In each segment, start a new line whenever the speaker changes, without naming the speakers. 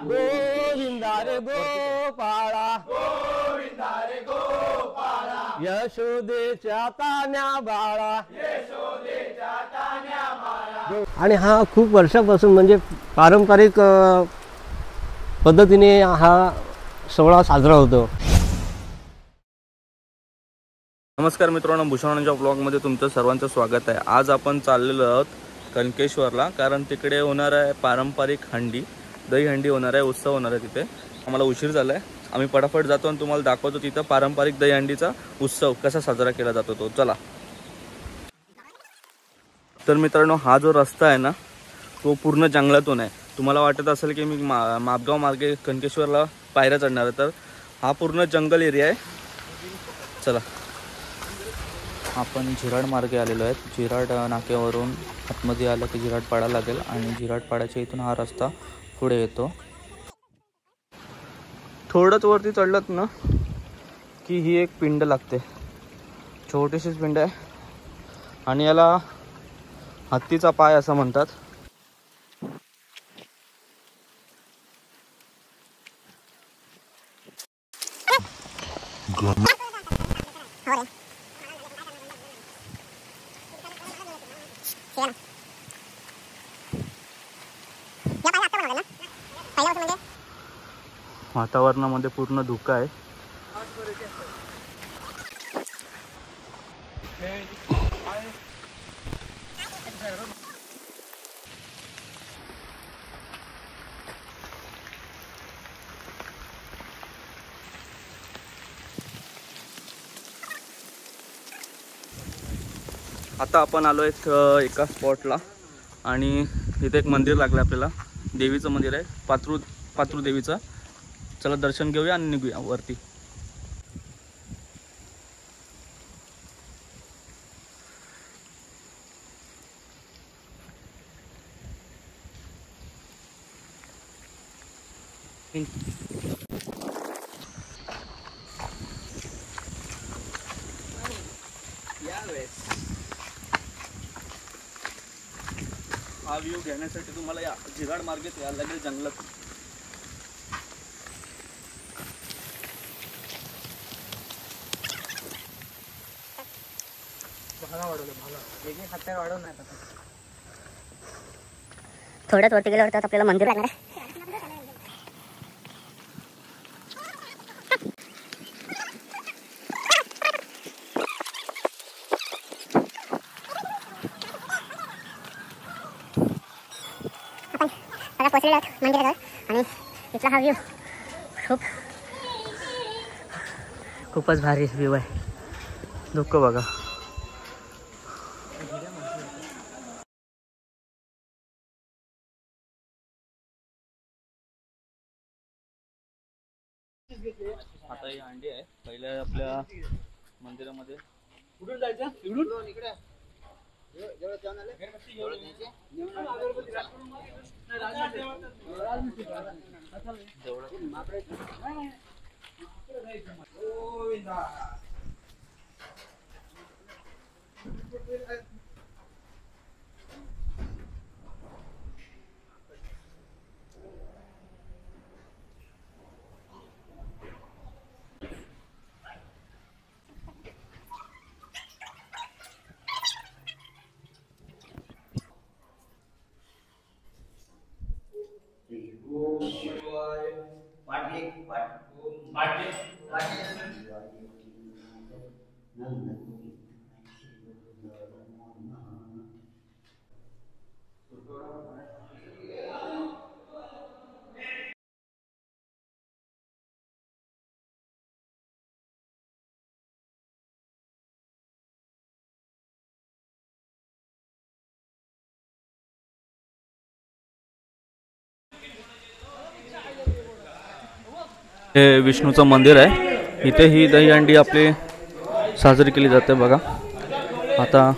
गोविंदा रे गोपाळा गोविंदा रे गोपाळा यशोदेच्या तान्या बाळा यशोदेच्या तान्या बाळा। आणि हा खूप वर्षापासून म्हणजे पारंपरिक पद्धतीने हा सोहळा साजरा होतो।
नमस्कार मित्रांनो, भूषणांच्या ब्लॉगमध्ये तुमचं सर्वांचं स्वागत आहे। आज आपण चाललेलो आहोत कणकेश्वरला, कारण तिकडे होणार आहे पारंपरिक हंडी, दही हंडी होणार आहे, उत्सव होणार आहे तिथे। आम्हाला उशीर झाला आहे, आम्ही पटापट जातो आणि तुम्हाला दाखवतो तिथं पारंपरिक दही हंडीचा उत्सव कसा साजरा केला जातो तो। चला तर मित्रांनो, हा जो रस्ता आहे ना तो पूर्ण जंगलातून आहे। तुम्हाला वाटत असेल की मी मापगाव मार्गे कणकेश्वरला पायऱ्या चढणार आहे, तर हा पूर्ण जंगल एरिया आहे। चला, आपण झिराड मार्गे आलेलो आहे। झिराड नाक्यावरून आतमध्ये आलं की झिराड पाडा लागेल आणि झिराड पाड्याच्या इथून हा रस्ता पुढे येतो। थोडंच वरती चढलत ना की ही एक पिंड लागते, छोटीशीच पिंड आहे आणि याला हत्तीचा पाय असं म्हणतात। वातावरणामध्ये पूर्ण धुकं आहे। आता आपण आलो एका स्पॉटला आणि इथे एक मंदिर लागलं आपल्याला, देवीचं मंदिर आहे, पात्रू देवीचं। चला दर्शन घेऊया आणि निघूया वरती। हा व्ह्यू घेण्यासाठी तुम्हाला या झिराड मार्गेत यायला लागेल जंगलात।
थोड्याच वरती गेल्यावर आपल्याला मंदिर लागणार आहे। आपण पोहोचलेलो आहोत मंदिराजवळ आणि इथला हा व्ह्यू खूपच भारी व्ह्यू आहे।
धुकं बघा। आता ही अंडी आहे, पहिल्या आपल्या मंदिरामध्ये कुठून जायचं, इकडून इकडे हे विष्णूचं मंदिर आहे, इथे ही दहीहंडी आपली साजरी केली जाते बघा। आता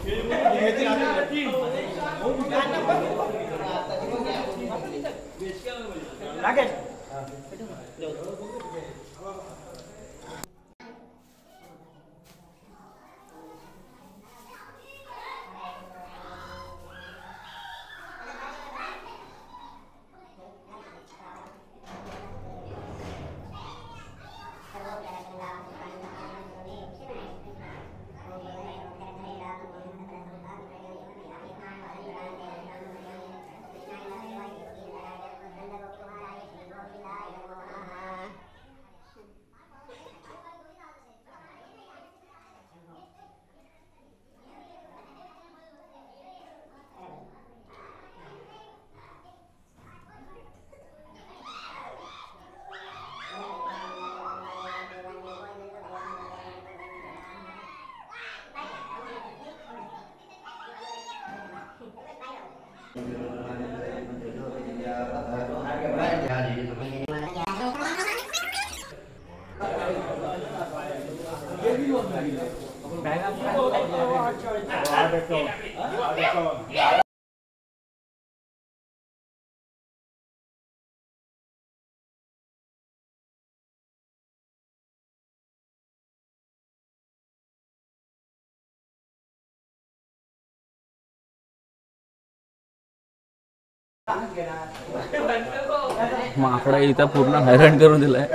माकडा इथं पूर्ण हैराण करून दिलाय,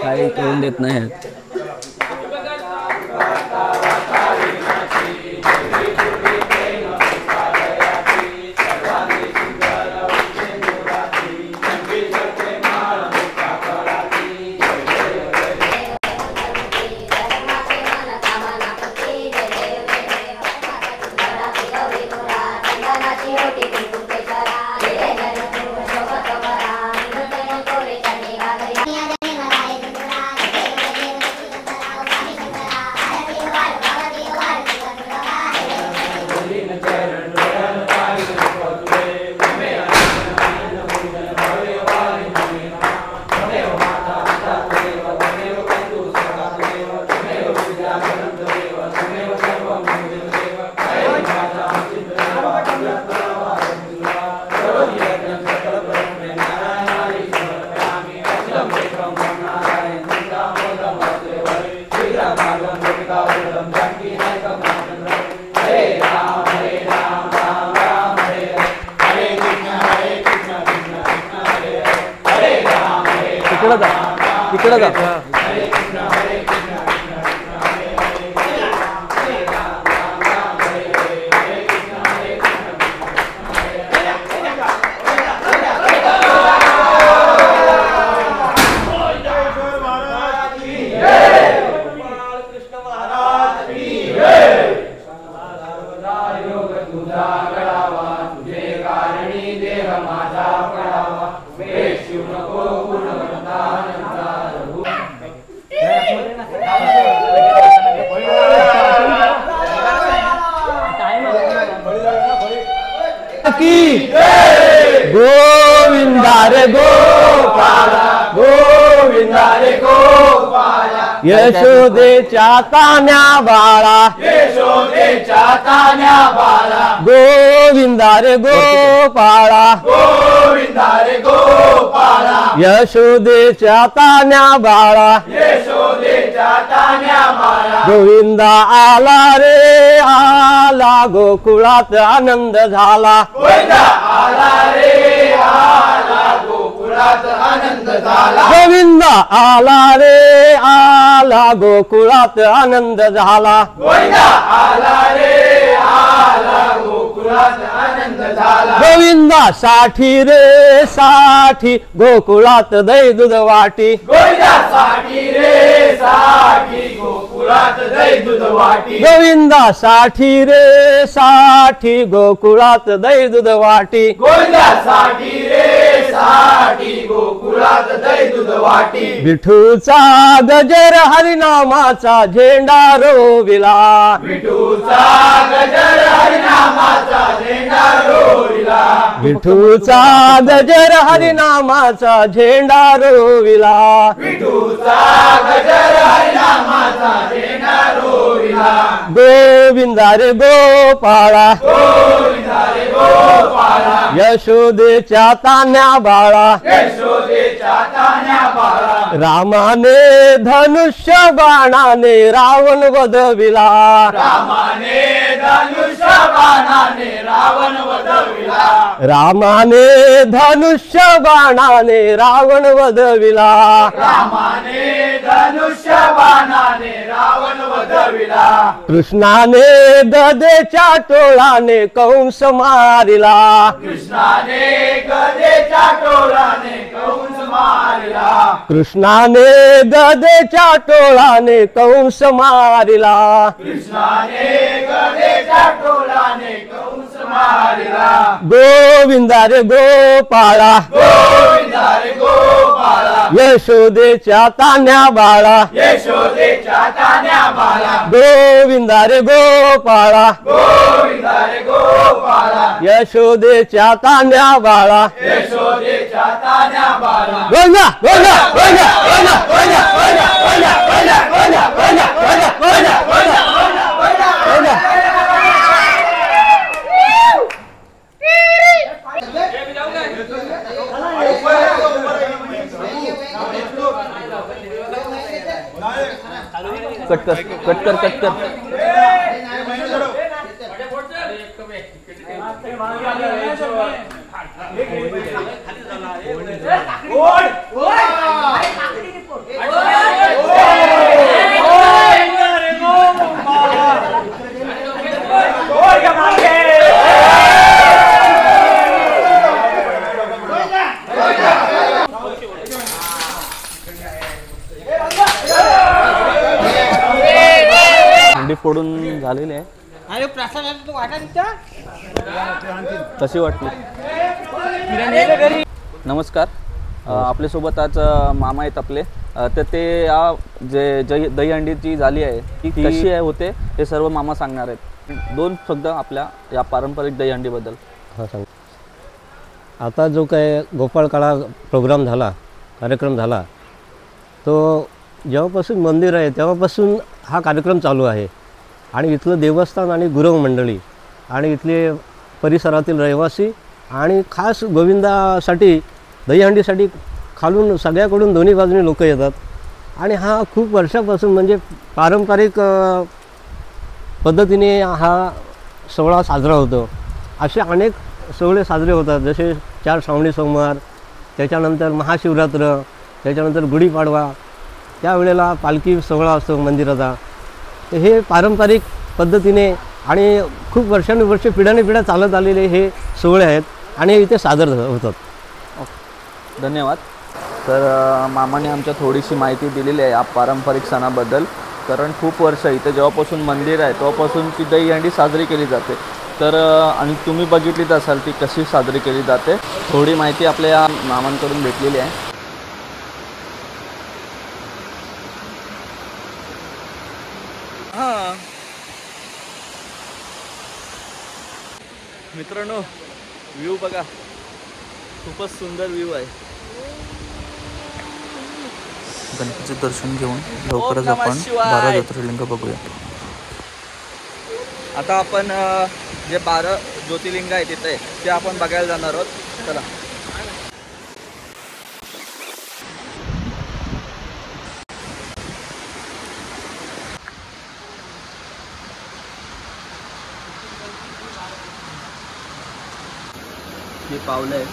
काही करून देत नाही. इकडे जा. गोविंदा रे गोपाला, गोविंदा रे गोपाला, यशोदेच्या तान्या बाळा, यशोदेच्या तान्या बाळा, गोविंदा रे गोपाला, गोविंदा रे गोपाला, यशोदेच्या तान्या बाळा, यशोदेच्या तान्या बाळा, गोविंदा आला रे आला, गोकुळात आनंद झाला, गोविंदा आला रे आला, गोकुळात आनंद झाला, गोविंदा आला रे आला, गोकुळात आनंद झाला, गोविंदा आला रे आला, गोकुळात आनंद झाला, गोविंदा साठी रे साठी, गोकुळात दही दूध वाटी, गोविंदा साठी रे साठी, गोकुळात दही दूध वाटी, गोविंदा साठी रे साठी, गोकुळात दही दूध वाटी, गोविंदा साठी रे साठी, गोकुळात दही दूध वाटी, विठूचा गजर हरिनामाचा झेंडा रोविला, विठूचा गजर हरिनामाचा झेंडा रोविला, विठूचा गजर हरिनामाचा झेंडा रोविला, विठूचा गजर हरिनामाचा झेंडा रोविला, गोविंदा रे गोपाळा, गोविंदा रे गोपाळा, यशोदेच्या तान्या बाळा, यशोदेच्या तान्या बाळा, रामाने धनुष्य बाणाने रावण वधविला, रामाने धनुष्य बाणाने रावण वधविला, रामाने धनुष्य बाणाने रावण वधविला, रामाने धनुष्य बाणाने रावण वधविला, कृष्णाने गदेच्या टोळाने कंस मारिला, कृष्णाने गदेच्या टोळाने कंस मारिला, कृष्णाने गदेच्या टोळाने कंस मारिला, कृष्णाने गदेच्या टोळाने कंस मारिला, गोविंदा रे गोपाळा, गोविंदा रे गोपाळा, यशोदेच्या तान्या बाळा, यशोदेच्या तान्या बाळा, गोविंदा रे गोपाळा, गोविंदा रे गोपाळा, यशोदेच्या तान्या बाळा, यशोदेच्या तान्या बाळा, गोविंदा गोविंदा गोविंदा गोविंदा गोविंदा गोविंदा गोविंदा गोविंदा गोविंदा गोविंदा गोविंदा गोविंदा गोविंदा कट कर कट कर कट कर हंडी फोडून झालेली आहे. कशी वाटली? नमस्कार. आपल्यासोबत आज मामा आहेत आपले. तर ते जे दहीहंडी जी झाली आहे ती कशी आहे होते ते सर्व मामा सांगणार आहेत. 2 शब्द आपल्या या पारंपरिक दहीहंडीबद्दल.
हा सांग. आता जो काय गोपाळकाळा प्रोग्राम झाला, कार्यक्रम झाला, तो जेव्हापासून मंदिर आहे तेव्हापासून हा कार्यक्रम चालू आहे. आणि इथलं देवस्थान आणि गुरव मंडळी आणि इथले परिसरातील रहिवासी आणि खास गोविंदासाठी दहीहंडीसाठी खालून सगळ्याकडून दोन्ही बाजूने लोक येतात. आणि हा खूप वर्षापासून म्हणजे पारंपरिक पद्धतीने हा सोहळा साजरा होतो. असे अनेक सोहळे साजरे होतात, जसे 4 श्रावणी सोमवार, त्याच्यानंतर महाशिवरात्र, त्याच्यानंतर गुढीपाडवा, त्यावेळेला पालखी सोहळा असतो मंदिराचा. तर हे पारंपरिक पद्धतीने आणि खूप वर्षानुवर्षे पिढ्यानपिढ्या चालत आलेले हे सोहळे आहेत आणि इथे सादर होतात.
धन्यवाद. तर मामाने आमच्या थोडीशी माहिती दिलेली आहे या पारंपरिक सणाबद्दल. कारण खूप वर्ष इथे जेव्हापासून मंदिर आहे तेव्हापासून ती दहीहंडी साजरी केली जाते. तर आणि तुम्ही बघितलीच असाल ती कशी साजरी केली जाते. थोडी माहिती आपल्या या मामांकडून भेटलेली आहे. हां मित्रांनो, व्ह्यू बघा, खूपच सुंदर व्ह्यू आहे.
गणपतीचे दर्शन घेऊन लवकरच आपण 12 ज्योतिर्लिंग बघूया.
आता आपण जे 12 ज्योतिर्लिंग आहे तिथे ते आपण बघायला जाणार आहोत. चला. हे पावलं आहे,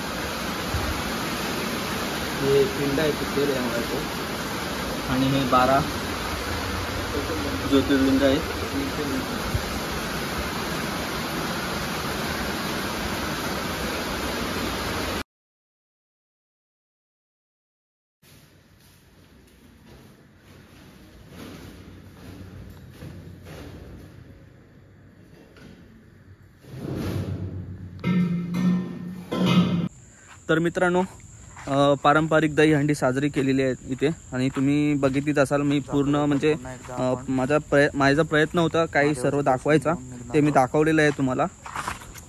हे पिंड आहे तिथे रेंगाळतो आणि हे 12 ज्योतिर्लिंग आहे. तर मित्रांनो, पारंपरिक दहीहंडी साजरी केलेली आहे इथे आणि तुम्ही बघितलीच असाल. मी पूर्ण म्हणजे माझा प्रयत्न होता काही सर्व दाखवायचा, ते मी दाखवलेलं आहे तुम्हाला.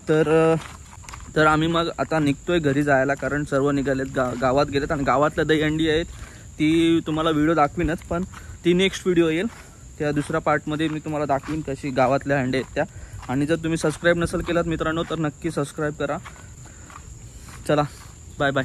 तर आम्ही मग आता निघतोय घरी जायला, कारण सर्व निघालेत, गावात गेलेत. आणि गावातल्या दहीहंडी आहेत ती तुम्हाला व्हिडिओ दाखवीनच, पण ती नेक्स्ट व्हिडिओ येईल. त्या दुसऱ्या पार्टमध्ये मी तुम्हाला दाखवीन कशी गावातल्या हंडी आहेत त्या. आणि जर तुम्ही सबस्क्राईब नसेल केलात मित्रांनो तर नक्की सबस्क्राईब करा. चला, बाय बाय.